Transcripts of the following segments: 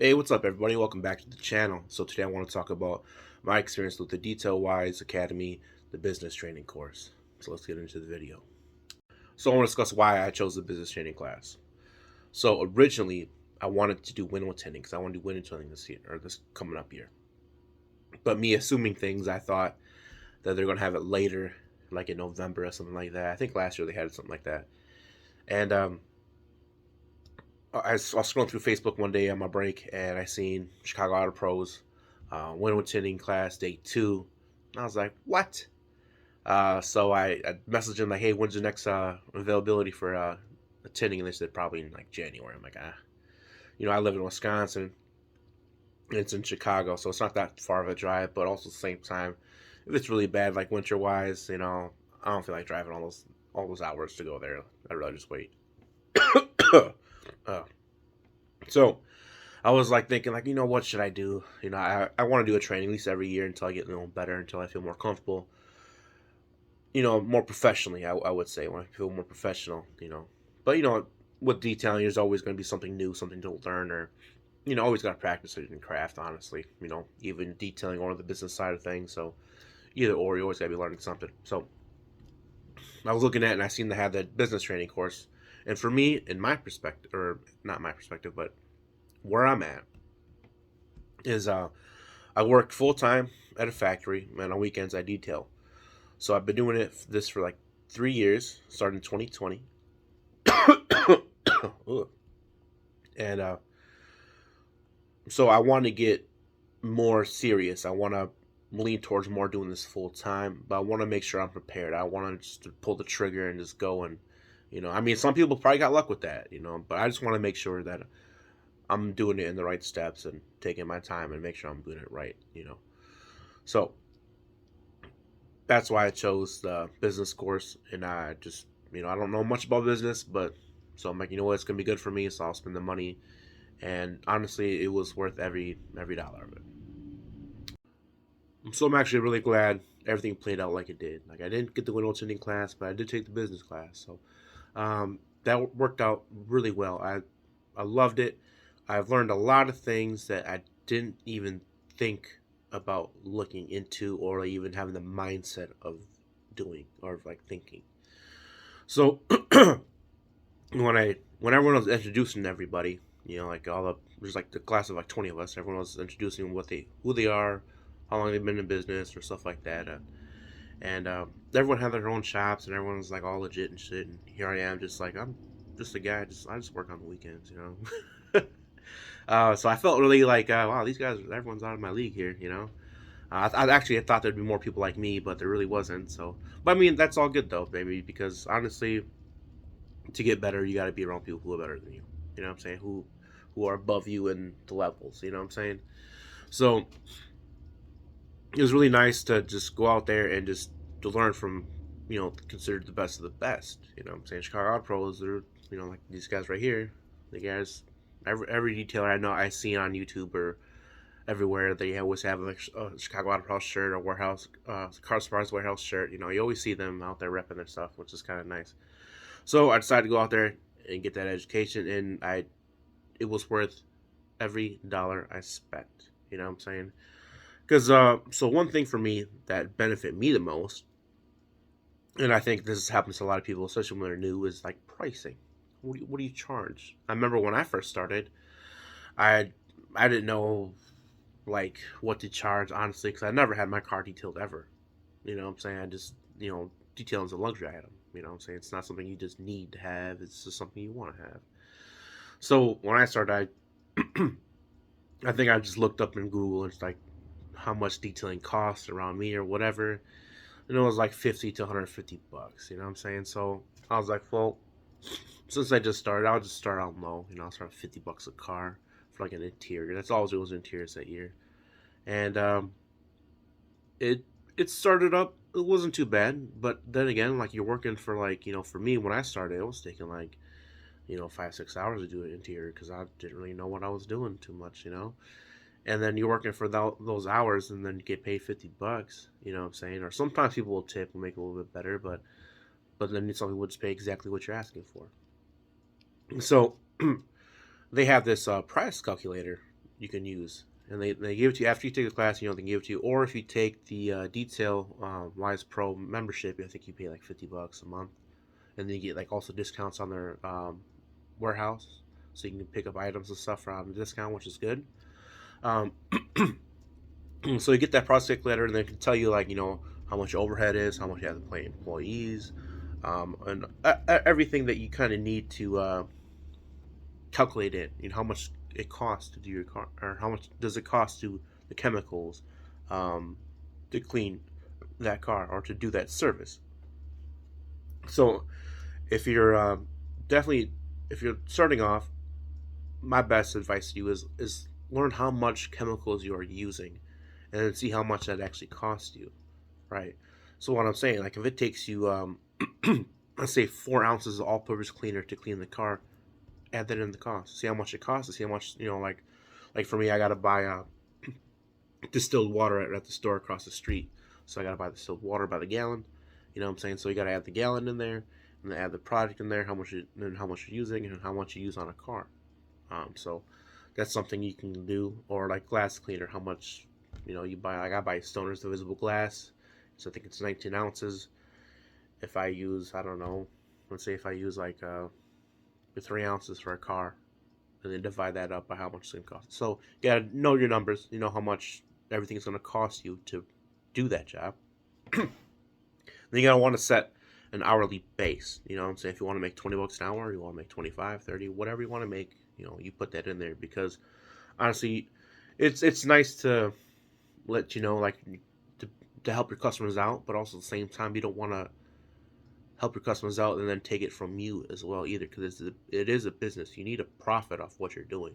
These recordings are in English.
Hey, what's up, everybody? Welcome back to the channel. So today I want to talk about my experience with the DetailWise Academy, the business training course. So let's get into the video. So I want to discuss why I chose the business training class. So originally, I wanted to do window tinting because I want to do window tinting this year or this coming up year. But me assuming things, I thought that they're going to have it later, like in November or something like that. I think last year they had something like that. And I was scrolling through Facebook one day on my break, and I seen Chicago Auto Pros window tinting class day 2. And I was like, what? So I messaged them like, hey, when's the next availability for tinting? And they said probably in like January. I'm like, I live in Wisconsin. And it's in Chicago, so it's not that far of a drive. But also at the same time, if it's really bad, like winter wise, I don't feel like driving all those hours to go there. I'd rather just wait. uh, so I was like thinking like, what should I do? I want to do a training at least every year until I get better, until I feel more comfortable. More professionally, I would say, when I feel more professional. But with detailing, there's always going to be something new, something to learn, or always got to practice it in craft. Honestly, even detailing or the business side of things. So either or, you always got to be learning something. So I was looking at it and I seen they have that business training course, and for me, in my perspective, or not my perspective, but where I'm at is I work full time at a factory, and on weekends I detail. So I've been doing this for like 3 years, starting in 2020, and so I want to get more serious. I want to lean towards more doing this full time, but I want to make sure I'm prepared. I want to just pull the trigger and just go and, I mean, some people probably got luck with that, but I just want to make sure that I'm doing it in the right steps and taking my time and make sure I'm doing it right. So that's why I chose the business course, and I just, I don't know much about business, but so I'm like, it's gonna be good for me, so I'll spend the money. And honestly, it was worth every dollar of it. So I'm actually really glad everything played out like it did. Like I didn't get the window tinting class, but I did take the business class, so that worked out really well. I loved it. I've learned a lot of things that I didn't even think about looking into or even having the mindset of doing or like thinking. So when everyone was introducing everybody, like there's like the class of like 20 of us. Everyone was introducing who they are, how long they've been in business or stuff like that, and everyone had their own shops and everyone was like all legit and shit. And here I am, just like I'm just a guy. I just work on the weekends. So I felt really like wow, these guys, everyone's out of my league here. I actually thought there'd be more people like me, but there really wasn't. So, but I mean, that's all good though, baby, because honestly, to get better, you got to be around people who are better than you. You know what I'm saying? Who are above you in the levels. You know what I'm saying? So it was really nice to just go out there and just to learn from considered the best of the best. You know what I'm saying? Chicago Auto Pros, they're like these guys right here. The guys, every detailer I know I see on YouTube or everywhere, they always have like a Chicago Auto Pros shirt or warehouse, Car Sparks warehouse shirt. You always see them out there repping their stuff, which is kind of nice. So I decided to go out there and get that education, and it was worth every dollar I spent. You know what I'm saying? Because so one thing for me that benefit me the most, and I think this happens to a lot of people, especially when they're new, is like pricing. What do you charge? I remember when I first started, I I didn't know like what to charge honestly because I never had my car detailed ever. You know what I'm saying? I just detailing a luxury item. You know what I'm saying? It's not something you just need to have. It's just something you want to have. So when I started, I think I just looked up in Google and it's like how much detailing costs around me or whatever, and it was like 50 to 150 bucks. You know what I'm saying? So I was like, well, since I just started, I'll just start out low. I'll start at 50 bucks a car for like an interior. That's all it was interiors that year, and it it started up. It wasn't too bad, but then again, like you're working for like for me when I started, it was taking like 5-6 hours to do an interior because I didn't really know what I was doing too much. And then you're working for those hours and then you get paid 50 bucks, you know what I'm saying? Or sometimes people will tip and make it a little bit better, but then some people just pay exactly what you're asking for. So they have this price calculator you can use. And they give it to you after you take the class. They give it to you. Or if you take the Detail Wise Pro membership, I think you pay like $50 a month, and then you get like also discounts on their warehouse, so you can pick up items and stuff around the discount, which is good. Um, so you get that prospect letter, and they can tell you like how much your overhead is, how much you have to pay employees, and everything that you kind of need to calculate it. How much it costs to do your car, or how much does it cost to the chemicals um, to clean that car or to do that service. So if you're definitely if you're starting off, my best advice to you is learn how much chemicals you are using, and then see how much that actually costs you, right? So what I'm saying, like if it takes you let's say 4 ounces of all-purpose cleaner to clean the car, add that in the cost. See how much it costs. See how much like for me, I gotta buy distilled water at the store across the street. So I gotta buy distilled water by the gallon. You know what I'm saying? So you gotta add the gallon in there, and then add the product in there, how much you're using, and how much you use on a car. So that's something you can do. Or like glass cleaner, how much you buy. Like I buy Stoner's Divisible Glass. So I think it's 19 ounces. If I use, I don't know, let's say if I use like 3 ounces for a car, and then divide that up by how much it's going to cost. So you got to know your numbers. You know how much everything is going to cost you to do that job. Then you got to want to set an hourly base. You know what I'm saying? If you want to make $20 an hour, you want to make 25, 30, whatever you want to make, you put that in there, because honestly, it's nice to let like to help your customers out, but also at the same time, you don't want to help your customers out and then take it from you as well either, because it is a business. You need a profit off what you're doing.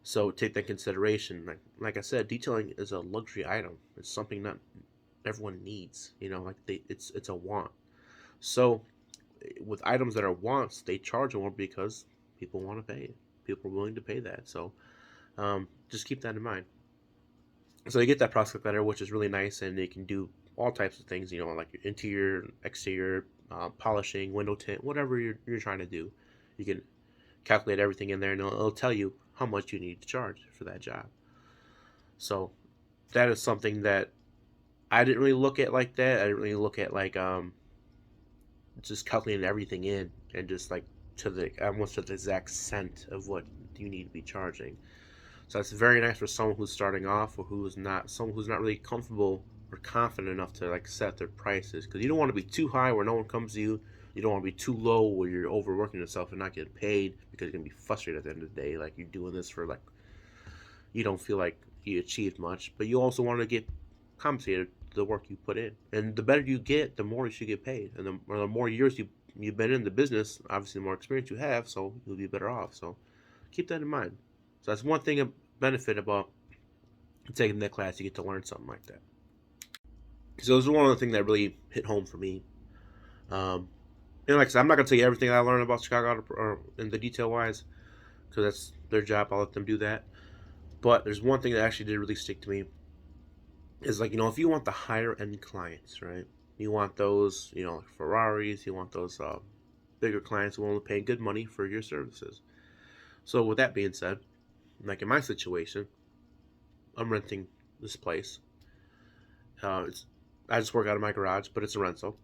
So take that in consideration. Like I said, detailing is a luxury item. It's something that everyone needs. It's a want. So with items that are wants, they charge more because people want to pay it. People are willing to pay that. So just keep that in mind. So you get that prospect letter, which is really nice, and they can do all types of things. Like your interior, exterior, polishing, window tint, whatever you're trying to do. You can calculate everything in there, and it'll tell you how much you need to charge for that job. So that is something that I didn't really look at like that. I didn't really look at like just calculating everything in, and just like almost to the exact cent of what you need to be charging. So that's very nice for someone who's starting off, or someone who's not really comfortable or confident enough to like set their prices, because you don't want to be too high where no one comes to you. You don't want to be too low where you're overworking yourself and not getting paid, because you're gonna be frustrated at the end of the day. Like you're doing this for like you don't feel like you achieved much, but you also want to get compensated for the work you put in. And the better you get, the more you should get paid. And the more years you've been in the business, obviously the more experience you have, so you'll be better off. So keep that in mind. So that's one thing, a benefit about taking that class. You get to learn something like that. So this is one of the things that really hit home for me. Like I said, I'm not gonna tell you everything I learned about Chicago or in the detail wise, because that's their job. I'll let them do that. But there's one thing that actually did really stick to me. Is like if you want the higher end clients, right? You want those like Ferraris. You want those bigger clients willing to pay good money for your services. So with that being said, like in my situation, I'm renting this place. I just work out of my garage, but it's a rental.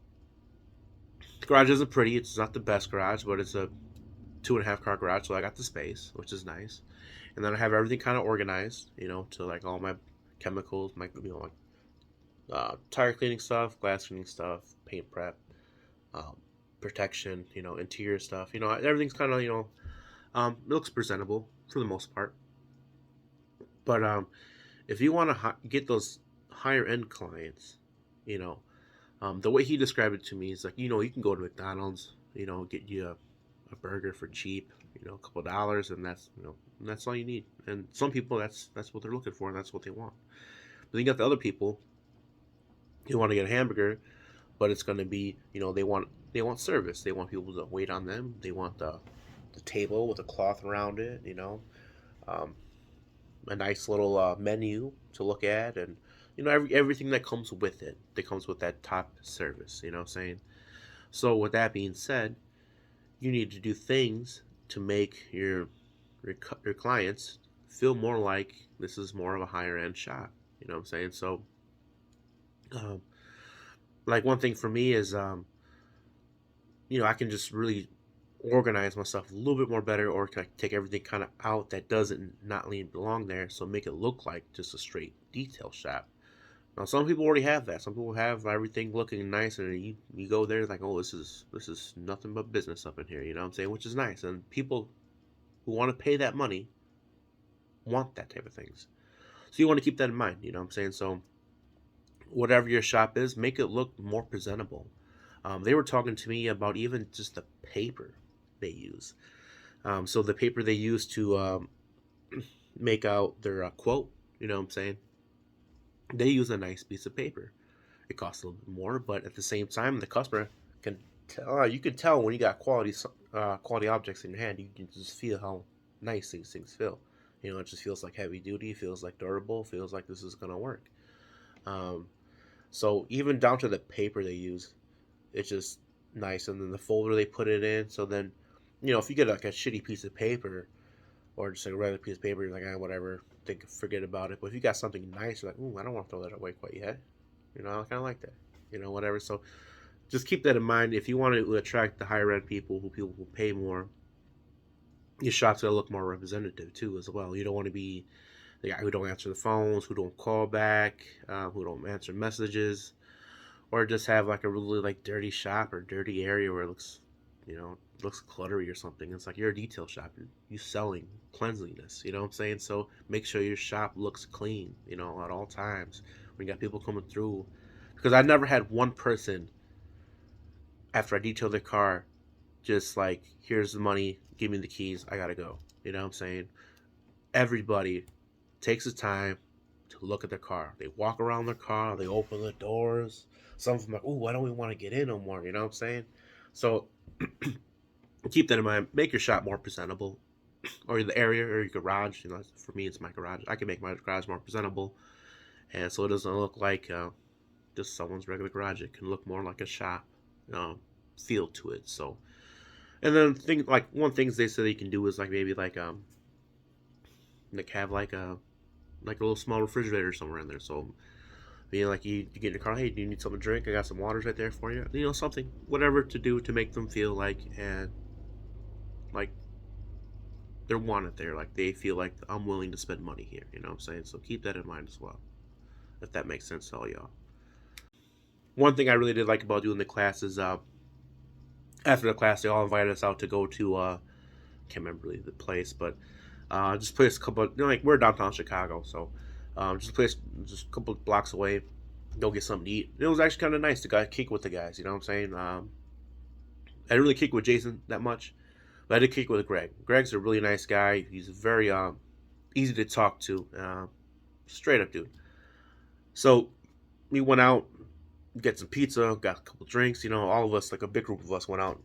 The garage isn't pretty. It's not the best garage, but it's a 2.5 car garage, so I got the space, which is nice. And then I have everything kind of organized, to like all my chemicals, my like tire cleaning stuff, glass cleaning stuff, paint prep, protection, interior stuff. Everything's kind of it looks presentable for the most part. But if you want to get those higher end clients, you know, the way he described it to me is like, you can go to McDonald's, get you a burger for cheap, a couple of dollars, and that's all you need. And some people, that's what they're looking for, and that's what they want. But then you got the other people who want to get a hamburger, but it's going to be, they want service. They want people to wait on them. They want the table with a cloth around it, um, a nice little menu to look at, and everything that comes with it. That comes with that top service. You know what I'm saying? So with that being said, you need to do things to make your clients feel more like this is more of a higher end shop. You know what I'm saying? So, um, like one thing for me is, I can just really organize myself a little bit more better, or can I take everything kind of out that doesn't not really belong there, so make it look like just a straight detail shop. Now, some people already have that. Some people have everything looking nice, and you go there like, oh, this is nothing but business up in here. You know what I'm saying? Which is nice, and people who want to pay that money want that type of things. So you want to keep that in mind. You know what I'm saying? So whatever your shop is, make it look more presentable. They were talking to me about even just the paper they use. So the paper they use to make out their quote, you know what I'm saying? They use a nice piece of paper. It costs a little bit more, but at the same time, the customer can tell. You can tell when you got quality objects in your hand. You can just feel how nice these things feel. It just feels like heavy duty, feels like durable, feels like this is gonna work. Um, so even down to the paper they use, it's just nice. And then the folder they put it in. So then, if you get like a shitty piece of paper or just like a regular piece of paper, you're like, whatever, forget about it. But if you got something nice, you're like, ooh, I don't want to throw that away quite yet. I kind of like that. Whatever. So just keep that in mind. If you want to attract the higher end people who pay more, your shop's gotta look more representative too, as well. You don't want to be the guy who don't answer the phones, who don't call back, who don't answer messages, or just have like a really like dirty shop or dirty area where it looks cluttery or something. It's like you're a detail shop. You're selling cleanliness. You know what I'm saying? So make sure your shop looks clean. At all times when you got people coming through. Because I never had one person after I detailed their car just like, here's the money, give me the keys, I gotta go. You know what I'm saying? Everybody takes the time to look at their car. They walk around their car, they open the doors. Some of them are like, oh, why don't we want to get in no more? You know what I'm saying? So keep that in mind. Make your shop more presentable, or the area or your garage. For me, it's my garage. I can make my garage more presentable, and so it doesn't look like just someone's regular garage. It can look more like a shop feel to it. So, and then one things they said you can do is like maybe like have like a little small refrigerator somewhere in there. So being like you get in your car, hey, do you need something to drink? I got some waters right there for you. Something, whatever to do to make them feel like they're wanted there, like they feel like I'm willing to spend money here. You know what I'm saying? So keep that in mind as well, if that makes sense to all y'all. One thing I really did like about doing the class is after the class they all invited us out to go to can't remember really the place, but just a place a couple like we're downtown Chicago, so just a place just a couple blocks away, go get something to eat. It was actually kind of nice to go kick with the guys. You know what I'm saying? I didn't really kick with Jason that much, but I did kick with Greg. Greg's a really nice guy. He's very easy to talk to, straight up dude. So we went out, get some pizza, got a couple drinks. All of us, like a big group of us, went out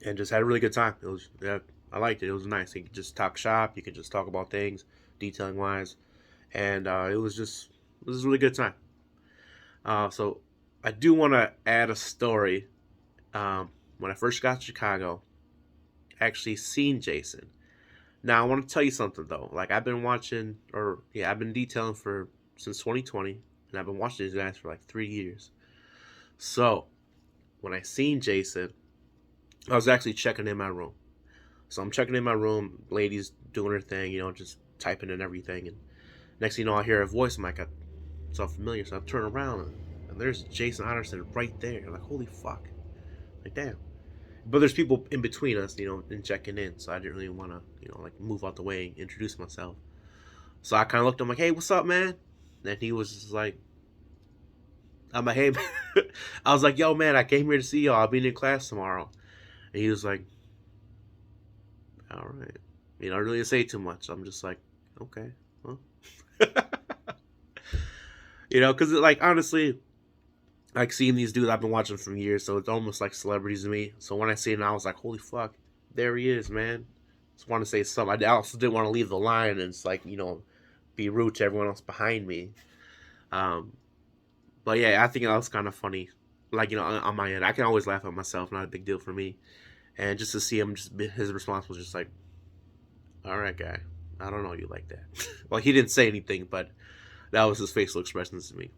and just had a really good time. It was, yeah, I liked it. It was nice. You could just talk shop. You could just talk about things, detailing wise, and it was a really good time. So I do want to add a story. When I first got to Chicago, I actually seen Jason. Now I want to tell you something though. Like I've been I've been detailing for since 2020, and I've been watching these guys for like 3 years. So when I seen Jason, I was actually checking in my room. So I'm checking in my room, ladies doing her thing, just typing in everything, and next thing you know, I hear a voice. I'm like, it's all familiar. So I turn around, and there's Jason Otterson right there. I'm like, holy fuck, like damn. But there's people in between us, and checking in. So I didn't really want to, like move out the way and introduce myself. So I kind of looked at him like, hey, what's up, man? And he was just like, I'm like, hey, I was like, yo, man, I came here to see y'all. I'll be in class tomorrow. And he was like, all right. I don't really say too much. I'm just like, okay, well. Because like honestly, like seeing these dudes, I've been watching from years, so it's almost like celebrities to me. So when I see him, I was like, holy fuck, there he is, man. Just want to say something. I also didn't want to leave the line and it's like, be rude to everyone else behind me. Um, but yeah, I think that was kind of funny. Like, on my end, I can always laugh at myself, not a big deal for me. And just to see him, his response was just like, all right, guy, I don't know you like that. Well, he didn't say anything, but that was his facial expressions to me.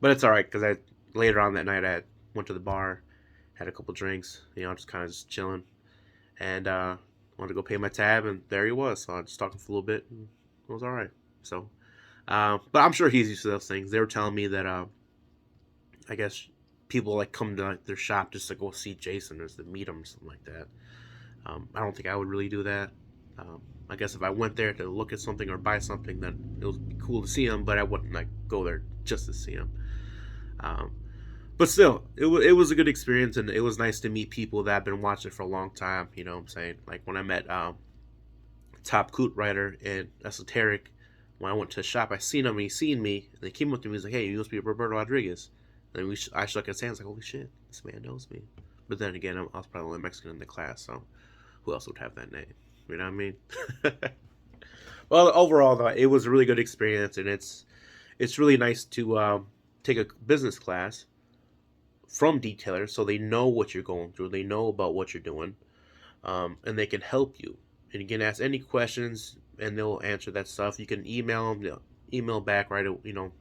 But it's all right because I later on that night I went to the bar, had a couple drinks, just kind of just chilling, and wanted to go pay my tab, and there he was. So I just talked for a little bit, and it was all right. So, but I'm sure he's used to those things. They were telling me that I guess people like come to like, their shop just to go see Jason or to meet him or something like that. I don't think I would really do that. I guess if I went there to look at something or buy something, then it would be cool to see him, but I wouldn't like go there just to see him. Um, but still, it was a good experience, and it was nice to meet people that I've been watching for a long time. You know what I'm saying? Like when I met Top Coot Writer and Esoteric, when I went to the shop, I seen him, and he seen me, and he came up to me, he's like, hey, you must be Roberto Rodriguez. And I shook his hand, I was like, holy shit, this man knows me. But then again, I was probably the only Mexican in the class, so who else would have that name? You know what I mean? Well, overall, though, it was a really good experience, and it's really nice to take a business class from detailers so they know what you're going through, they know about what you're doing, and they can help you. And you can ask any questions, and they'll answer that stuff. You can email them, email back right,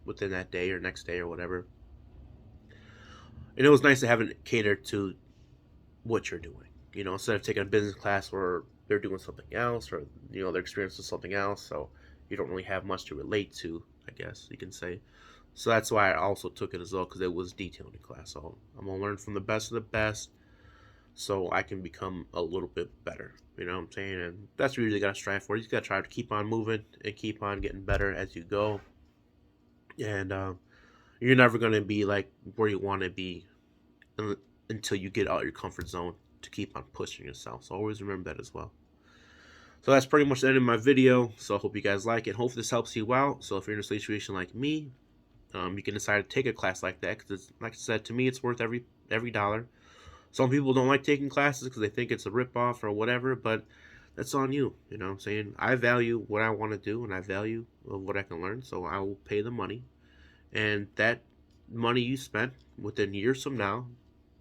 within that day or next day or whatever. And it was nice to have it catered to what you're doing. Instead of taking a business class where they're doing something else or they're experiencing something else, so you don't really have much to relate to, I guess you can say. So that's why I also took it as well, because it was detailing class. So I'm gonna learn from the best of the best, so I can become a little bit better. You know what I'm saying? And that's what you really gotta strive for. You just gotta try to keep on moving and keep on getting better as you go. And you're never gonna be like where you want to be until you get out of your comfort zone to keep on pushing yourself. So always remember that as well. So that's pretty much the end of my video. So I hope you guys like it. Hopefully this helps you out. So if you're in a situation like me, you can decide to take a class like that, because like I said, to me it's worth every dollar. Some people don't like taking classes because they think it's a ripoff or whatever, but that's on you. You know what I'm saying? I value what I want to do, and I value what I can learn, so I will pay the money. And that money you spent within years from now,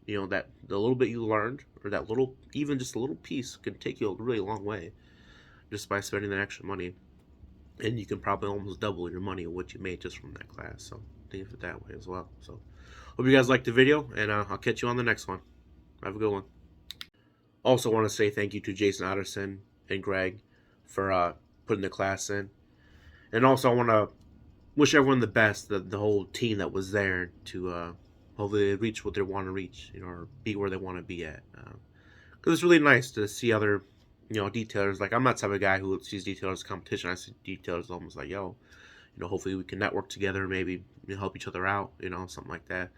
that the little bit you learned, or that little, even just a little piece, can take you a really long way just by spending that extra money. And you can probably almost double your money of what you made just from that class. So think of it that way as well. So hope you guys liked the video, and I'll catch you on the next one. Have a good one. Also want to say thank you to Jason Otterson and Greg for putting the class in. And also I want to wish everyone the best, the whole team that was there, to hopefully reach what they want to reach, or be where they want to be at. Because it's really nice to see other, detailers. Like, I'm not the type of guy who sees detailers as competition. I see detailers almost like, yo, hopefully we can network together, maybe help each other out, something like that.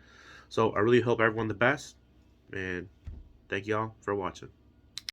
So I really hope everyone the best, and thank y'all for watching.